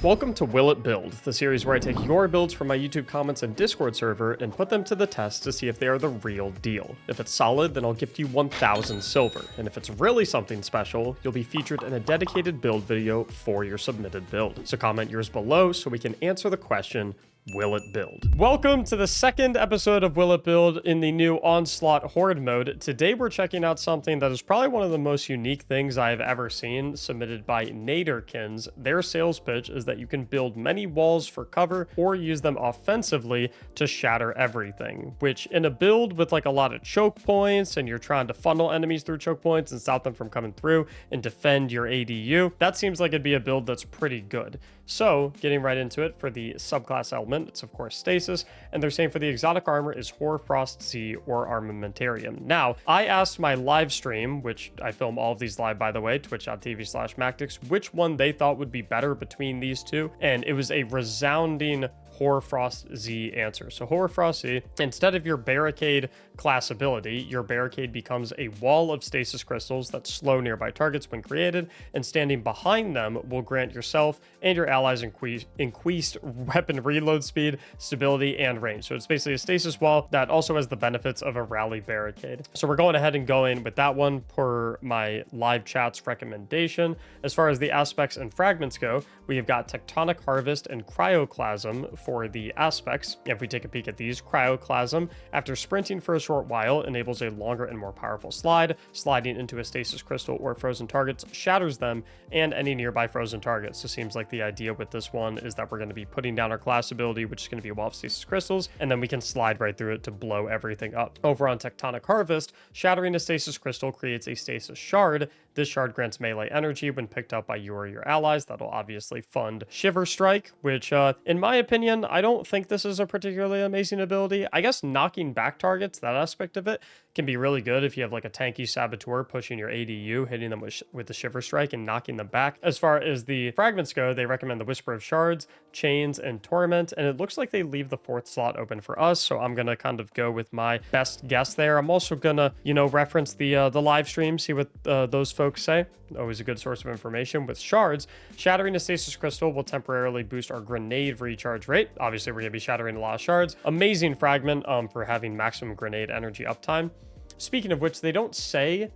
Welcome to Will It Build, the series where I take your builds from my YouTube comments and Discord server and put them to the test to see if they are the real deal. If it's solid, then I'll gift you 1,000 silver, and if it's really something special, you'll be featured in a dedicated build video for your submitted build. So comment yours below so we can answer the question, will it build? Welcome to the second episode of Will It Build in the new Onslaught Horde mode. Today we're checking out something that is probably one of the most unique things I have ever seen, submitted by Naderkins. Their sales pitch is that you can build many walls for cover or use them offensively to shatter everything, which in a build with like a lot of choke points and you're trying to funnel enemies through choke points and stop them from coming through and defend your ADU, that seems like it'd be a build that's pretty good. So getting right into it, for the subclass element, it's of course stasis, and they're saying for the exotic armor is Hoarfrost Z or Armamentarium. Now, I asked my live stream, which I film all of these live by the way, twitch.tv/Mactics, which one they thought would be better between these two, and it was a resounding Hoarfrost Z answer. So Hoarfrost Z, instead of your barricade class ability, your barricade becomes a wall of stasis crystals that slow nearby targets when created, and standing behind them will grant yourself and your allies increased weapon reload speed, stability, and range. So it's basically a stasis wall that also has the benefits of a rally barricade. So we're going ahead and going with that one per my live chat's recommendation. As far as the aspects and fragments go, we have got Tectonic Harvest and Cryoclasm for the aspects. If we take a peek at these, Cryoclasm, after sprinting for a short while, enables a longer and more powerful slide. Sliding into a stasis crystal or frozen targets shatters them and any nearby frozen targets. So seems like the idea with this one is that we're going to be putting down our class ability, which is going to be a wall of stasis crystals, and then we can slide right through it to blow everything up. Over on Tectonic Harvest, shattering a stasis crystal creates a stasis shard. This shard grants melee energy when picked up by you or your allies. That'll obviously fund Shiver Strike, which in my opinion, I don't think this is a particularly amazing ability. I guess knocking back targets, that aspect of it, can be really good if you have like a tanky saboteur pushing your ADU, hitting them with the Shiver Strike and knocking them back. As far as the fragments go, they recommend the Whisper of Shards, Chains, and Torment, and it looks like they leave the fourth slot open for us, so I'm gonna kind of go with my best guess there. I'm also gonna, reference the live stream, see what those folks say. Always a good source of information. With shards, shattering a stasis crystal will temporarily boost our grenade recharge rate. Obviously, we're gonna be shattering a lot of shards. Amazing fragment for having maximum grenade energy uptime. Speaking of which, they don't say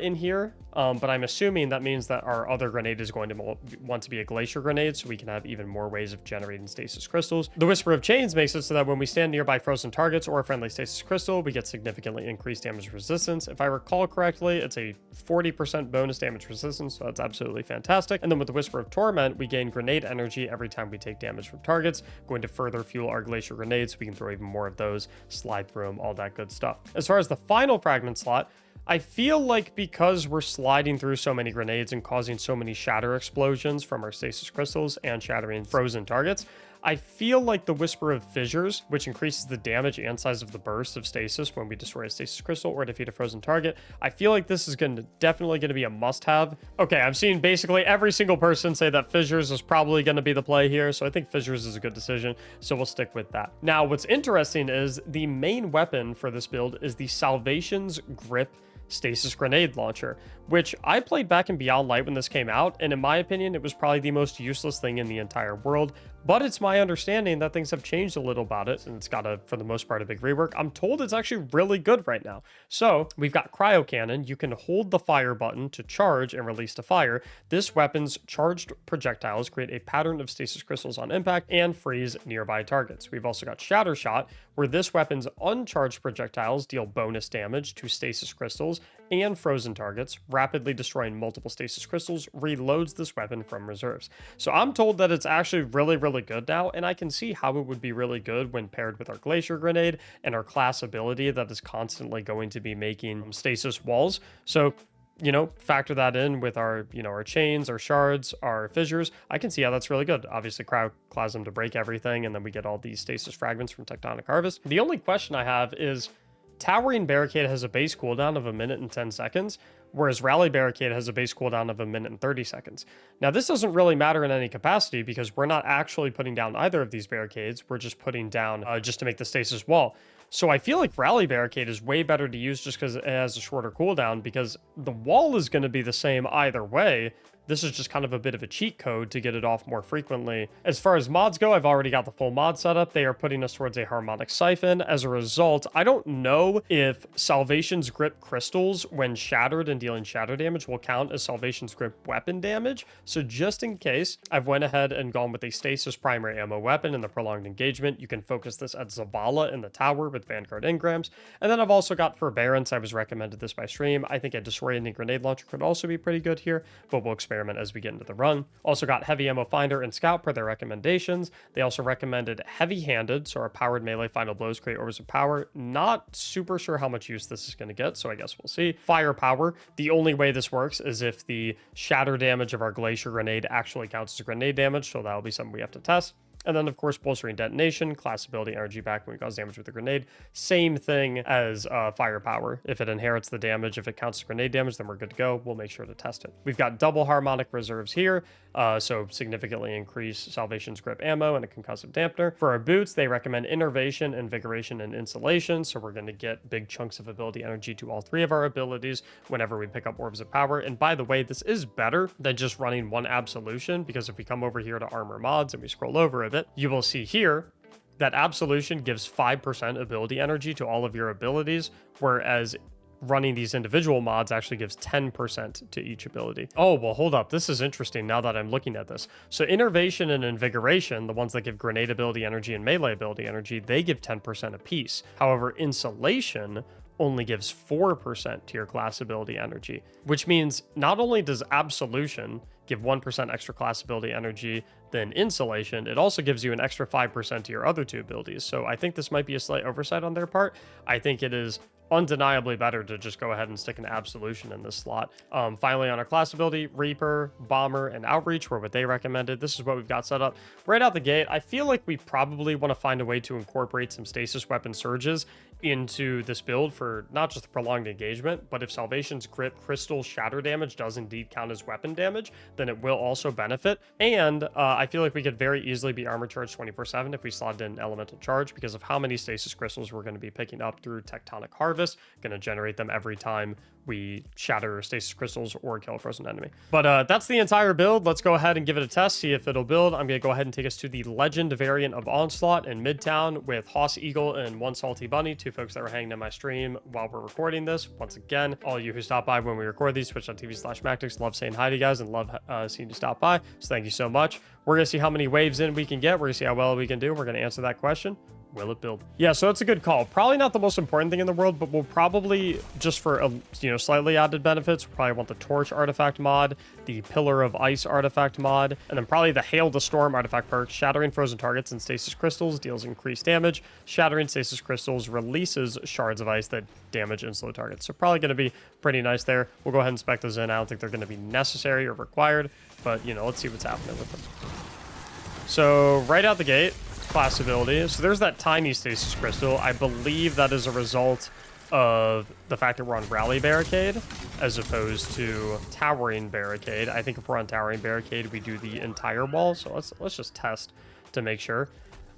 in here, but I'm assuming that means that our other grenade is going to want to be a glacier grenade, so we can have even more ways of generating stasis crystals. The Whisper of Chains makes it so that when we stand nearby frozen targets or a friendly stasis crystal, we get significantly increased damage resistance. If I recall correctly, it's a 40% bonus damage resistance, so that's absolutely fantastic. And then with the Whisper of Torment, we gain grenade energy every time we take damage from targets, going to further fuel our glacier grenades, so we can throw even more of those, slide through them, all that good stuff. As far as the final fragment slot, I feel like because we're sliding through so many grenades and causing so many shatter explosions from our stasis crystals and shattering frozen targets, I feel like the Whisper of Fissures, which increases the damage and size of the burst of stasis when we destroy a stasis crystal or defeat a frozen target, I feel like this is definitely going to be a must-have. Okay, I'm seeing basically every single person say that Fissures is probably going to be the play here, so I think Fissures is a good decision, so we'll stick with that. Now, what's interesting is the main weapon for this build is the Salvation's Grip Stasis Grenade Launcher, which I played back in Beyond Light when this came out, and in my opinion, it was probably the most useless thing in the entire world. But it's my understanding that things have changed a little about it, and it's got for the most part, a big rework. I'm told it's actually really good right now. So we've got Cryo Cannon. You can hold the fire button to charge and release to fire. This weapon's charged projectiles create a pattern of stasis crystals on impact and freeze nearby targets. We've also got Shatter Shot, where this weapon's uncharged projectiles deal bonus damage to stasis crystals and frozen targets, rapidly destroying multiple stasis crystals, reloads this weapon from reserves. So I'm told that it's actually really, really good now, and I can see how it would be really good when paired with our Glacier Grenade and our class ability that is constantly going to be making stasis walls. So, factor that in with our, our chains, our shards, our fissures. I can see how that's really good. Obviously, Cryoclasm to break everything, and then we get all these stasis fragments from Tectonic Harvest. The only question I have is, Towering Barricade has a base cooldown of 1 minute and 10 seconds, whereas Rally Barricade has a base cooldown of 1 minute and 30 seconds. Now, this doesn't really matter in any capacity because we're not actually putting down either of these barricades. We're just putting down just to make the stasis wall. So I feel like Rally Barricade is way better to use just because it has a shorter cooldown, because the wall is going to be the same either way. This is just kind of a bit of a cheat code to get it off more frequently. As far as mods go, I've already got the full mod setup. They are putting us towards a harmonic siphon. As a result, I don't know if Salvation's Grip crystals, when shattered and dealing shatter damage, will count as Salvation's Grip weapon damage. So just in case, I've went ahead and gone with a stasis primary ammo weapon in the prolonged engagement. You can focus this at Zavala in the tower with Vanguard engrams. And then I've also got Forbearance. I was recommended this by stream. I think a disorienting grenade launcher could also be pretty good here, but we'll experiment as we get into the run. Also got Heavy Ammo Finder and Scout per their recommendations. They also recommended Heavy-Handed, so our powered melee final blows create orbs of power. Not super sure how much use this is going to get, so I guess we'll see. Firepower. The only way this works is if the shatter damage of our Glacier Grenade actually counts as grenade damage, so that'll be something we have to test. And then, of course, bolstering detonation, class ability, energy back when we cause damage with a grenade. Same thing as firepower. If it inherits the damage, if it counts as grenade damage, then we're good to go. We'll make sure to test it. We've got double harmonic reserves here, so significantly increase Salvation's Grip ammo and a concussive dampener. For our boots, they recommend Innervation, Invigoration, and Insulation, so we're going to get big chunks of ability energy to all three of our abilities whenever we pick up Orbs of Power. And by the way, this is better than just running one Absolution, because if we come over here to Armor Mods and we scroll over a bit, you will see here that Absolution gives 5% ability energy to all of your abilities, whereas running these individual mods actually gives 10% to each ability. Oh, well, hold up. This is interesting now that I'm looking at this. So Innervation and Invigoration, the ones that give grenade ability energy and melee ability energy, they give 10% apiece. However, Insulation only gives 4% to your class ability energy, which means not only does Absolution give 1% extra class ability energy than Insulation, it also gives you an extra 5% to your other two abilities. So I think this might be a slight oversight on their part. I think it is undeniably better to just go ahead and stick an Absolution in this slot. Finally, on our class ability, Reaper, Bomber, and Outreach were what they recommended. This is what we've got set up. Right out the gate, I feel like we probably want to find a way to incorporate some stasis weapon surges into this build for not just the prolonged engagement, but if Salvation's Grip crystal shatter damage does indeed count as weapon damage, then it will also benefit. And I feel like we could very easily be armor charged 24/7 if we slotted in elemental charge because of how many stasis crystals we're going to be picking up through Tectonic Harvest. Going to generate them every time we shatter stasis crystals or kill a frozen enemy. But that's the entire build. Let's go ahead and give it a test, see if it'll build. I'm going to go ahead and take us to the Legend variant of Onslaught in Midtown with Hoss Eagle and One Salty Bunny, two folks that were hanging in my stream while we're recording this. Once again, all you who stop by when we record these, twitch.tv/Mactics, love saying hi to you guys and love seeing you stop by. So thank you so much. We're going to see how many waves in we can get. We're going to see how well we can do. We're going to answer that question. Will it build? Yeah, so that's a good call. Probably not the most important thing in the world, but we'll probably, just for slightly added benefits, we'll probably want the Torch artifact mod, the Pillar of Ice artifact mod, and then probably the Hail to Storm artifact perk. Shattering frozen targets and stasis crystals deals increased damage. Shattering stasis crystals releases shards of ice that damage and slow targets. So probably going to be pretty nice there. We'll go ahead and spec those in. I don't think they're going to be necessary or required, but let's see what's happening with them. So right out the gate, class ability. So there's that tiny stasis crystal. I believe that is a result of the fact that we're on Rally Barricade as opposed to Towering Barricade. I think if we're on Towering Barricade, we do the entire wall. So let's just test to make sure.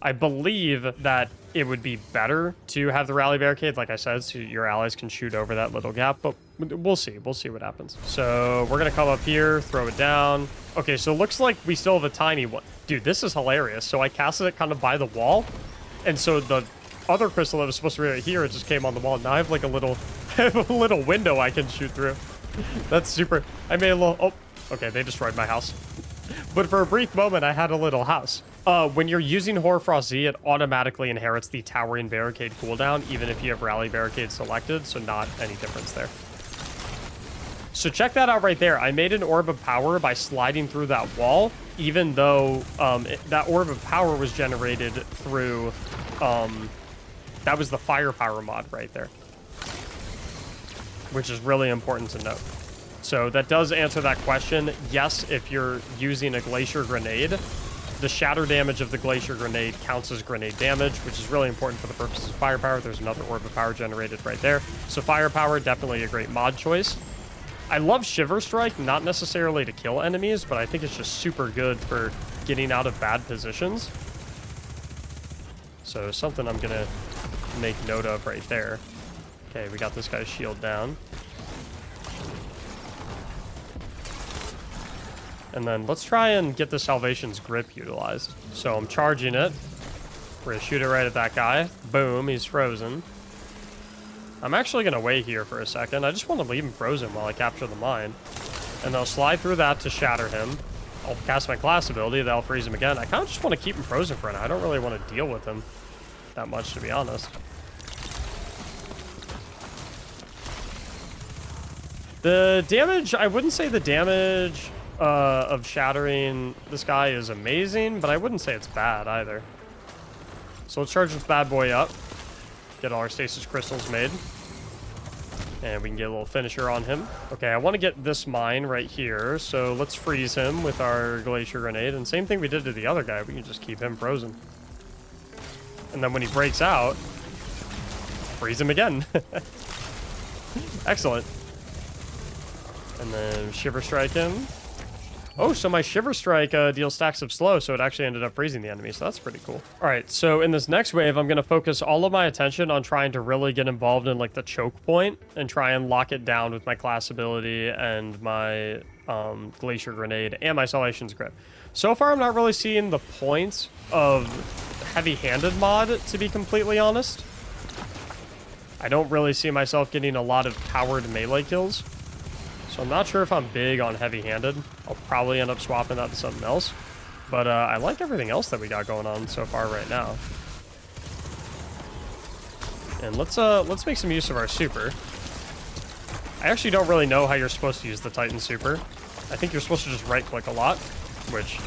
I believe that it would be better to have the Rally Barricade, like I said, so your allies can shoot over that little gap, but we'll see. We'll see what happens. So we're going to come up here, throw it down. Okay, so it looks like we still have a tiny one. Dude, this is hilarious. So I casted it kind of by the wall, and so the other crystal that was supposed to be right here, it just came on the wall. Now I have like a little, window I can shoot through. That's super. I made a little, oh, okay, they destroyed my house. But for a brief moment, I had a little house. When you're using Hoarfrost Z, it automatically inherits the Towering Barricade cooldown, even if you have Rally Barricade selected, so not any difference there. So check that out right there. I made an Orb of Power by sliding through that wall, even though that Orb of Power was generated through, that was the Firepower mod right there, which is really important to note. So that does answer that question. Yes, if you're using a Glacier Grenade, the shatter damage of the Glacier Grenade counts as grenade damage, which is really important for the purposes of Firepower. There's another Orb of Power generated right there. So Firepower, definitely a great mod choice. I love Shiver Strike, not necessarily to kill enemies, but I think it's just super good for getting out of bad positions. So something I'm going to make note of right there. Okay, we got this guy's shield down. And then let's try and get the Salvation's Grip utilized. So I'm charging it. We're gonna shoot it right at that guy. Boom, he's frozen. I'm actually gonna wait here for a second. I just want to leave him frozen while I capture the mine. And I'll slide through that to shatter him. I'll cast my class ability, that'll freeze him again. I kind of just want to keep him frozen for now. I don't really want to deal with him that much, to be honest. The damage, I wouldn't say the damage of shattering this guy is amazing, but I wouldn't say it's bad either. So let's charge this bad boy up. Get all our stasis crystals made. And we can get a little finisher on him. Okay, I want to get this mine right here. So let's freeze him with our glacier grenade. And same thing we did to the other guy. We can just keep him frozen. And then when he breaks out, freeze him again. Excellent. And then Shiver Strike him. Oh, so my Shiver Strike deals stacks of slow, so it actually ended up freezing the enemy, so that's pretty cool. All right, so in this next wave, I'm going to focus all of my attention on trying to really get involved in, like, the choke point and try and lock it down with my class ability and my Glacier Grenade and my Salvation's Grip. So far, I'm not really seeing the point of heavy-handed mod, to be completely honest. I don't really see myself getting a lot of powered melee kills. So I'm not sure if I'm big on heavy-handed. I'll probably end up swapping that to something else. But I like everything else that we got going on so far right now. And let's make some use of our super. I actually don't really know how you're supposed to use the Titan super. I think you're supposed to just right-click a lot, which,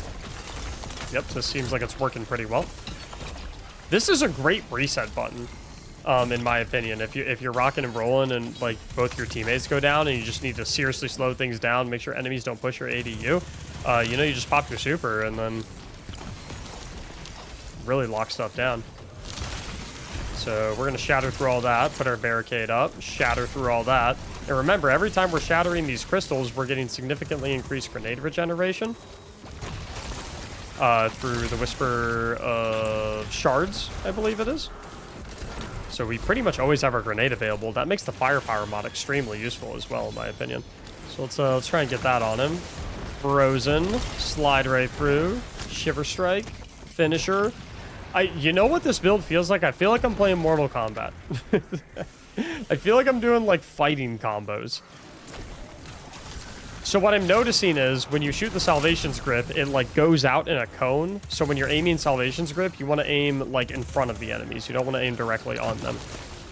yep, this seems like it's working pretty well. This is a great reset button. In my opinion, if you're rocking and rolling and like both your teammates go down and you just need to seriously slow things down, make sure enemies don't push your ADU, you know, you just pop your super and then really lock stuff down. So we're gonna shatter through all that, put our barricade up, shatter through all that, and remember, every time we're shattering these crystals, we're getting significantly increased grenade regeneration through the Whisper of Shards, I believe it is. So we pretty much always have our grenade available. That makes the firepower mod extremely useful as well, in my opinion. So let's try and get that on him. Frozen, slide right through, Shiver Strike, Finisher. You know what this build feels like? I feel like I'm playing Mortal Kombat. I feel like I'm doing like fighting combos. So what I'm noticing is when you shoot the Salvation's Grip, it like goes out in a cone. So when you're aiming Salvation's Grip, you want to aim like in front of the enemies. You don't want to aim directly on them.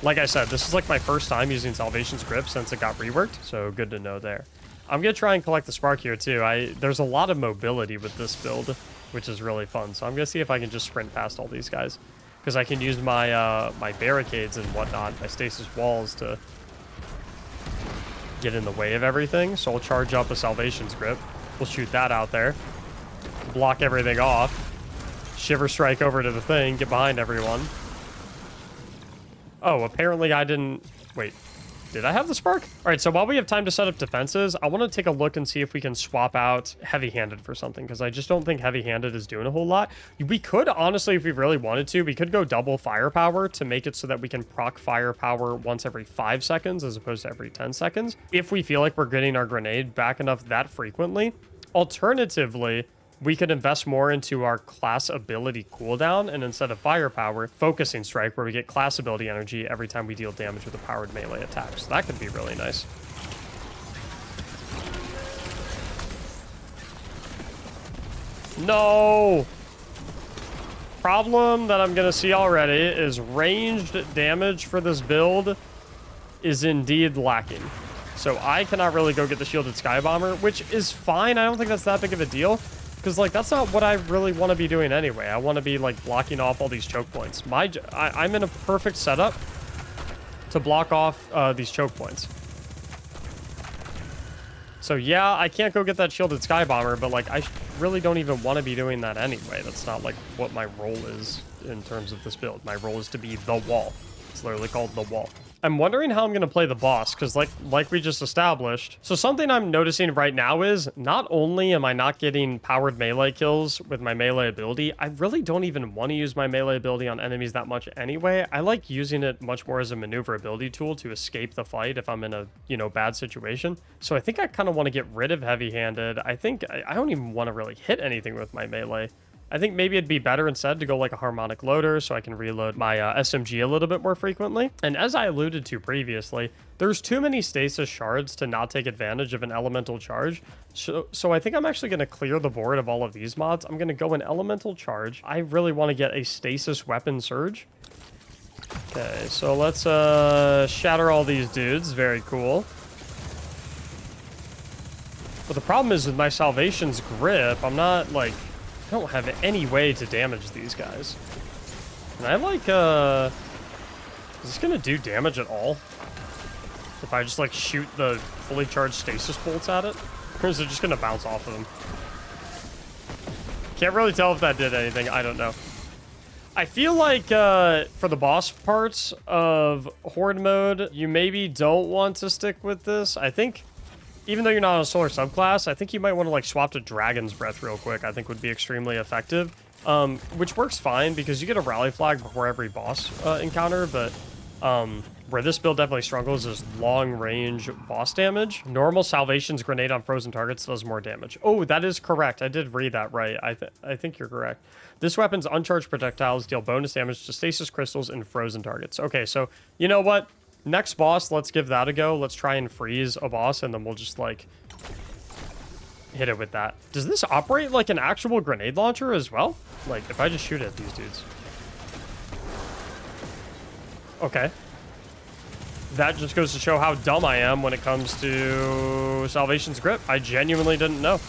Like I said, this is like my first time using Salvation's Grip since it got reworked. So good to know there. I'm going to try and collect the spark here too. There's a lot of mobility with this build, which is really fun. So I'm going to see if I can just sprint past all these guys. Because I can use my, my barricades and whatnot, my stasis walls to get in the way of everything. So we'll charge up a Salvation's Grip. We'll shoot that out there. Block everything off. Shiver Strike over to the thing. Get behind everyone. Oh, apparently I didn't... Wait. Did I have the spark? All right, so while we have time to set up defenses, I want to take a look and see if we can swap out heavy-handed for something, because I just don't think heavy-handed is doing a whole lot. We could, honestly, if we really wanted to, we could go double firepower to make it so that we can proc firepower once every 5 seconds as opposed to every 10 seconds, if we feel like we're getting our grenade back enough that frequently. Alternatively, we could invest more into our class ability cooldown, and instead of firepower, focusing strike, where we get class ability energy every time we deal damage with a powered melee attack. So that could be really nice. No! Problem that I'm gonna see already is ranged damage for this build is indeed lacking. So I cannot really go get the shielded sky bomber, which is fine. I don't think that's that big of a deal. Because, like, that's not what I really want to be doing anyway. I want to be, like, blocking off all these choke points. I'm in a perfect setup to block off these choke points. So, yeah, I can't go get that shielded sky bomber, but, like, I really don't even want to be doing that anyway. That's not, like, what my role is in terms of this build. My role is to be the wall. It's literally called the wall. I'm wondering how I'm going to play the boss, because like we just established. So something I'm noticing right now is not only am I not getting powered melee kills with my melee ability, I really don't even want to use my melee ability on enemies that much anyway. I like using it much more as a maneuverability tool to escape the fight if I'm in a, you know, bad situation. So I think I kind of want to get rid of heavy-handed. I think I don't even want to really hit anything with my melee. I think maybe it'd be better instead to go like a harmonic loader so I can reload my SMG a little bit more frequently. And as I alluded to previously, there's too many stasis shards to not take advantage of an elemental charge. So I think I'm actually going to clear the board of all of these mods. I'm going to go an elemental charge. I really want to get a stasis weapon surge. Okay, so let's shatter all these dudes. Very cool. But the problem is with my Salvation's grip, I'm not like... I don't have any way to damage these guys. And I like, is this gonna do damage at all? If I just, like, shoot the fully charged stasis bolts at it? Or is it just gonna bounce off of them? Can't really tell if that did anything. I don't know. I feel like, for the boss parts of Horde mode, you maybe don't want to stick with this. I think... Even though you're not on a solar subclass, I think you might want to like swap to Dragon's Breath real quick. I think would be extremely effective, which works fine because you get a rally flag before every boss encounter. But where this build definitely struggles is long range boss damage. Normal Salvation's grenade on frozen targets does more damage. Oh, that is correct. I did read that right. I think you're correct. This weapon's uncharged projectiles deal bonus damage to stasis crystals and frozen targets. Okay, so you know what? Next boss, let's give that a go. Let's try and freeze a boss, and then we'll just, like, hit it with that. Does this operate like an actual grenade launcher as well? Like, if I just shoot at these dudes. Okay. That just goes to show how dumb I am when it comes to Salvation's grip. I genuinely didn't know.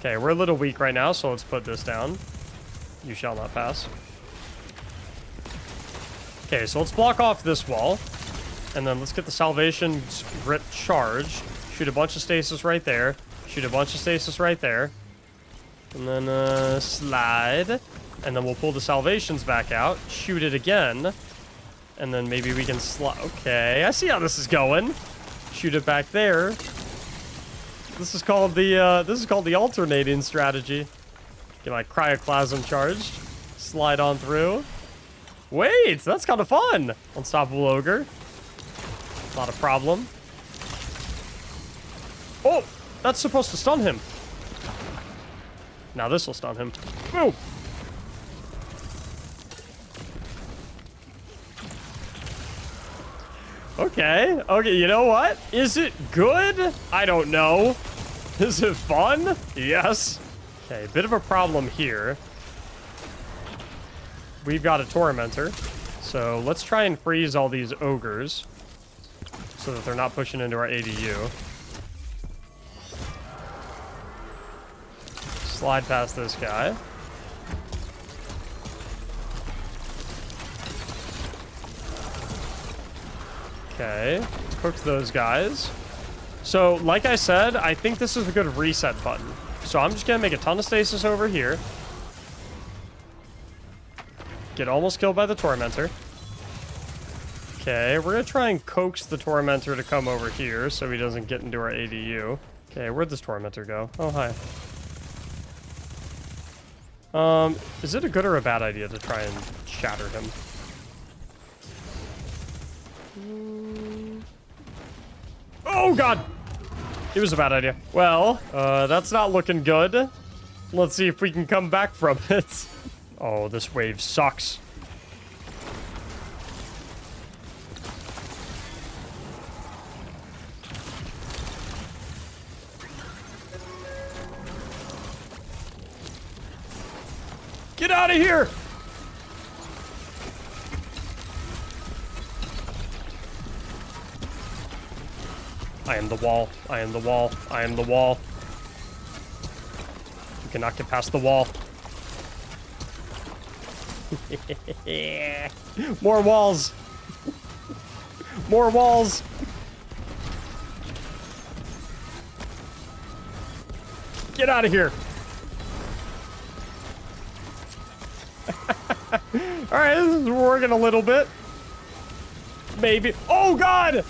Okay, we're a little weak right now, so let's put this down. You shall not pass. Okay, so let's block off this wall. And then let's get the Salvation grip charged. Shoot a bunch of stasis right there. Shoot a bunch of stasis right there. And then slide. And then we'll pull the Salvations back out. Shoot it again. And then maybe we can slide. Okay, I see how this is going. Shoot it back there. This is called the alternating strategy. Get my Cryoclasm charged. Slide on through. Wait, that's kind of fun. Unstoppable Ogre. Not a problem. Oh, that's supposed to stun him. Now this will stun him. Boom. Okay, you know what? Is it good? I don't know. Is it fun? Yes. Okay, bit of a problem here. We've got a Tormentor, so let's try and freeze all these ogres so that they're not pushing into our ADU. Slide past this guy. Okay, cook those guys. So, like I said, I think this is a good reset button. So I'm just gonna make a ton of stasis over here. Get almost killed by the Tormentor. Okay, we're gonna try and coax the Tormentor to come over here so he doesn't get into our ADU. Okay, where'd this Tormentor go? Oh, hi. Is it a good or a bad idea to try and shatter him? Oh, God! It was a bad idea. Well, that's not looking good. Let's see if we can come back from it. Oh, this wave sucks. Get out of here! I am the wall. I am the wall. I am the wall. You cannot get past the wall. More walls. More walls. Get out of here. All right, this is working a little bit. Maybe. Oh, God!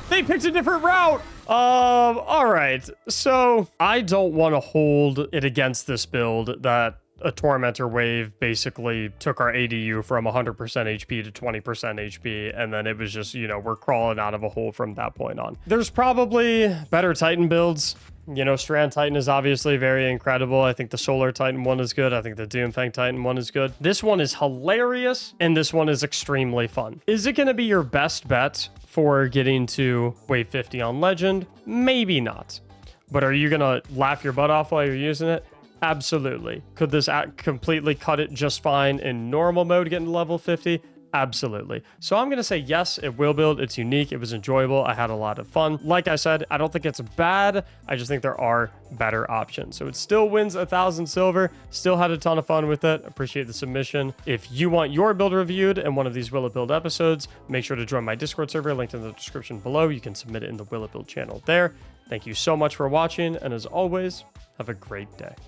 They picked a different route. All right. So I don't want to hold it against this build that a Tormentor wave basically took our ADU from 100% HP to 20% HP, and then it was just, you know, we're crawling out of a hole from that point on. There's probably better Titan builds. You know, Strand Titan is obviously very incredible. I think the Solar Titan one is good. I think the Doomfang Titan one is good. This one is hilarious, and this one is extremely fun. Is it going to be your best bet for getting to wave 50 on Legend? Maybe not. But are you going to laugh your butt off while you're using it? Absolutely. Could this completely cut it just fine in normal mode getting to level 50? Absolutely. So I'm going to say yes, it will build. It's unique. It was enjoyable. I had a lot of fun. Like I said, I don't think it's bad. I just think there are better options. So it still wins 1,000 silver. Still had a ton of fun with it. Appreciate the submission. If you want your build reviewed in one of these Will It Build episodes, make sure to join my Discord server linked in the description below. You can submit it in the Will It Build channel there. Thank you so much for watching. And as always, have a great day.